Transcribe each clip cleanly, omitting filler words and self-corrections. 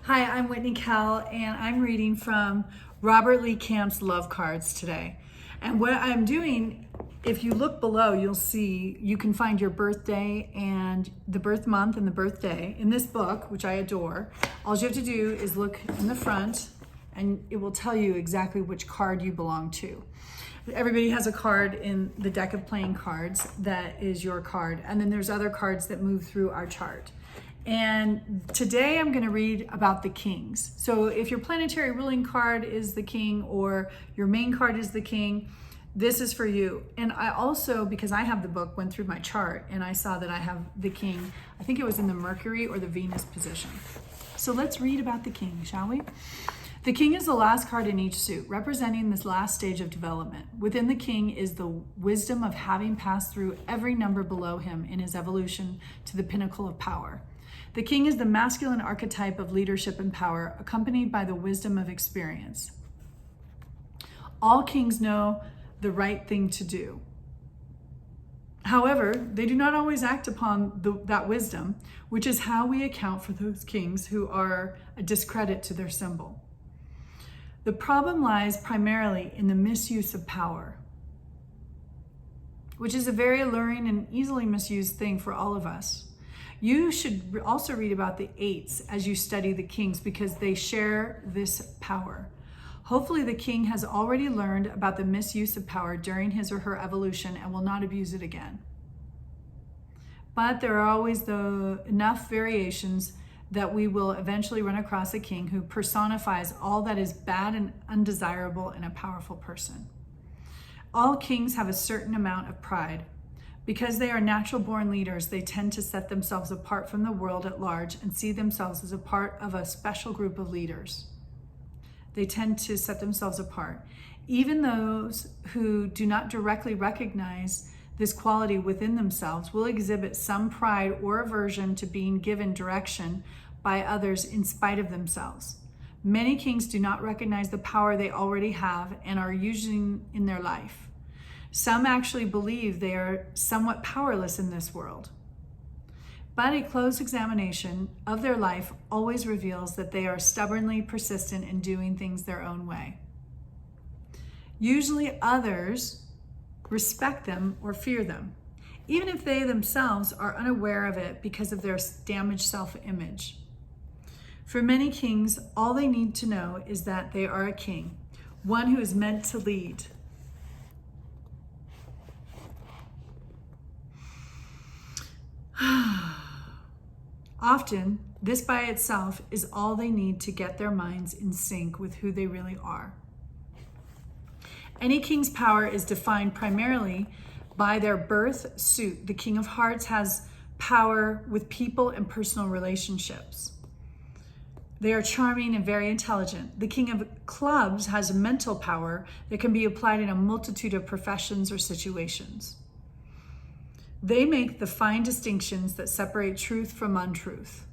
Hi, I'm Whitney Kell, and I'm reading from Robert Lee Camp's Love Cards today. And what I'm doing, if you look below, you'll see you can find your birthday and the birth month and the birthday in this book, which I adore. All you have to do is look in the front, and it will tell you exactly which card you belong to. Everybody has a card in the deck of playing cards that is your card, and then there's other cards that move through our chart. And today I'm going to read about the kings. So if your planetary ruling card is the king or your main card is the king, this is for you. And I also, because I have the book, went through my chart and I saw that I have the king. I think it was in the Mercury or the Venus position. So let's read about the king, shall we? The king is the last card in each suit, representing this last stage of development. Within the king is the wisdom of having passed through every number below him in his evolution to the pinnacle of power. The king is the masculine archetype of leadership and power, accompanied by the wisdom of experience. All kings know the right thing to do. However, they do not always act upon that wisdom, which is how we account for those kings who are a discredit to their symbol. The problem lies primarily in the misuse of power, which is a very alluring and easily misused thing for all of us. You should also read about the eights as you study the kings because they share this power. Hopefully the king has already learned about the misuse of power during his or her evolution and will not abuse it again. But there are always enough variations that we will eventually run across a king who personifies all that is bad and undesirable in a powerful person. All kings have a certain amount of pride. Because they are natural-born leaders, they tend to set themselves apart from the world at large and see themselves as a part of a special group of leaders. They tend to set themselves apart. Even those who do not directly recognize this quality within themselves will exhibit some pride or aversion to being given direction by others in spite of themselves. Many kings do not recognize the power they already have and are using in their life. Some actually believe they are somewhat powerless in this world. But a close examination of their life always reveals that they are stubbornly persistent in doing things their own way. Usually others respect them or fear them, even if they themselves are unaware of it because of their damaged self-image. For many kings, all they need to know is that they are a king, one who is meant to lead. Often, this by itself is all they need to get their minds in sync with who they really are. Any king's power is defined primarily by their birth suit. The King of Hearts has power with people and personal relationships. They are charming and very intelligent. The King of Clubs has mental power that can be applied in a multitude of professions or situations. They make the fine distinctions that separate truth from untruth.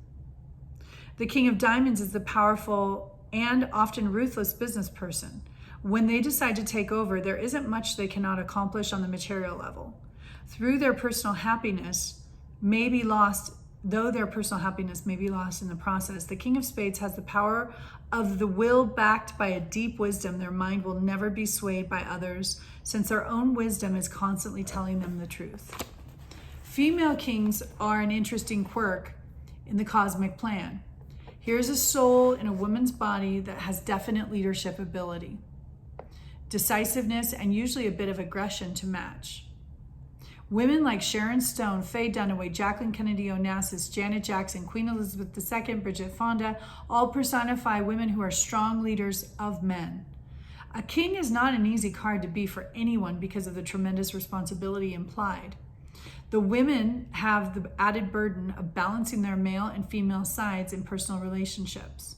The King of Diamonds is the powerful and often ruthless business person. When they decide to take over, there isn't much they cannot accomplish on the material level. Though their personal happiness may be lost in the process, the King of Spades has the power of the will backed by a deep wisdom. Their mind will never be swayed by others, since their own wisdom is constantly telling them the truth. Female kings are an interesting quirk in the cosmic plan. Here's a soul in a woman's body that has definite leadership ability, decisiveness, and usually a bit of aggression to match. Women like Sharon Stone, Faye Dunaway, Jacqueline Kennedy Onassis, Janet Jackson, Queen Elizabeth II, Bridget Fonda, all personify women who are strong leaders of men. A king is not an easy card to be for anyone because of the tremendous responsibility implied. The women have the added burden of balancing their male and female sides in personal relationships.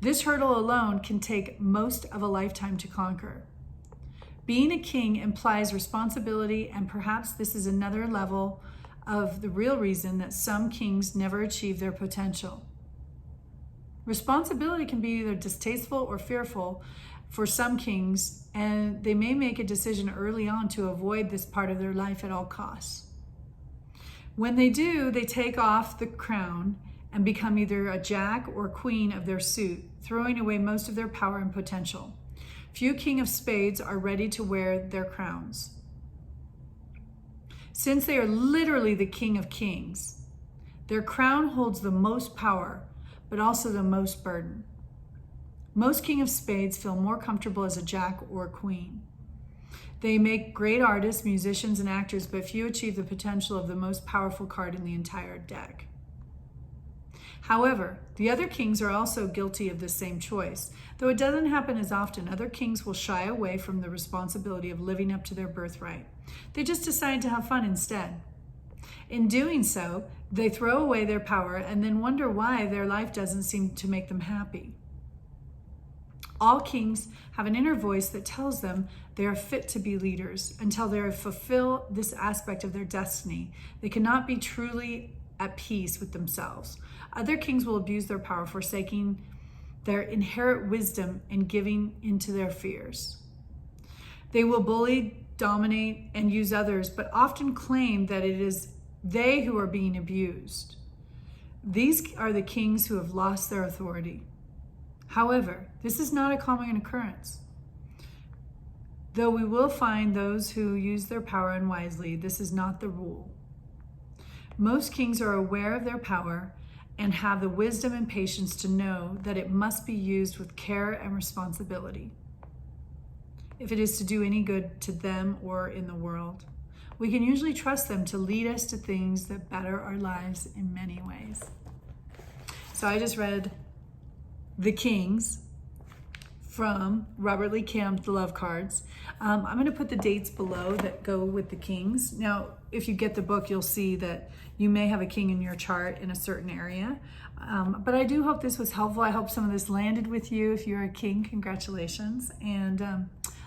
This hurdle alone can take most of a lifetime to conquer. Being a king implies responsibility, and perhaps this is another level of the real reason that some kings never achieve their potential. Responsibility can be either distasteful or fearful for some kings, and they may make a decision early on to avoid this part of their life at all costs. When they do, they take off the crown and become either a jack or queen of their suit, throwing away most of their power and potential. Few king of spades are ready to wear their crowns. Since they are literally the king of kings, their crown holds the most power, but also the most burden. Most king of spades feel more comfortable as a jack or queen. They make great artists, musicians, and actors, but few achieve the potential of the most powerful card in the entire deck. However, the other kings are also guilty of this same choice. Though it doesn't happen as often, other kings will shy away from the responsibility of living up to their birthright. They just decide to have fun instead. In doing so, they throw away their power and then wonder why their life doesn't seem to make them happy. All kings have an inner voice that tells them they are fit to be leaders. Until they fulfill this aspect of their destiny, they cannot be truly at peace with themselves. Other kings will abuse their power, forsaking their inherent wisdom and giving into their fears. They will bully, dominate, and use others, but often claim that it is they who are being abused. These are the kings who have lost their authority. However, this is not a common occurrence. Though we will find those who use their power unwisely, this is not the rule. Most kings are aware of their power and have the wisdom and patience to know that it must be used with care and responsibility if it is to do any good to them or in the world. We can usually trust them to lead us to things that better our lives in many ways. So I just read The Kings from Robert Lee Camp, The Love Cards. I'm going to put the dates below that go with the kings. Now, if you get the book, you'll see that you may have a king in your chart in a certain area. But I do hope this was helpful. I hope some of this landed with you. If you're a king, congratulations. And I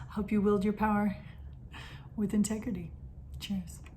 hope you wield your power with integrity. Cheers.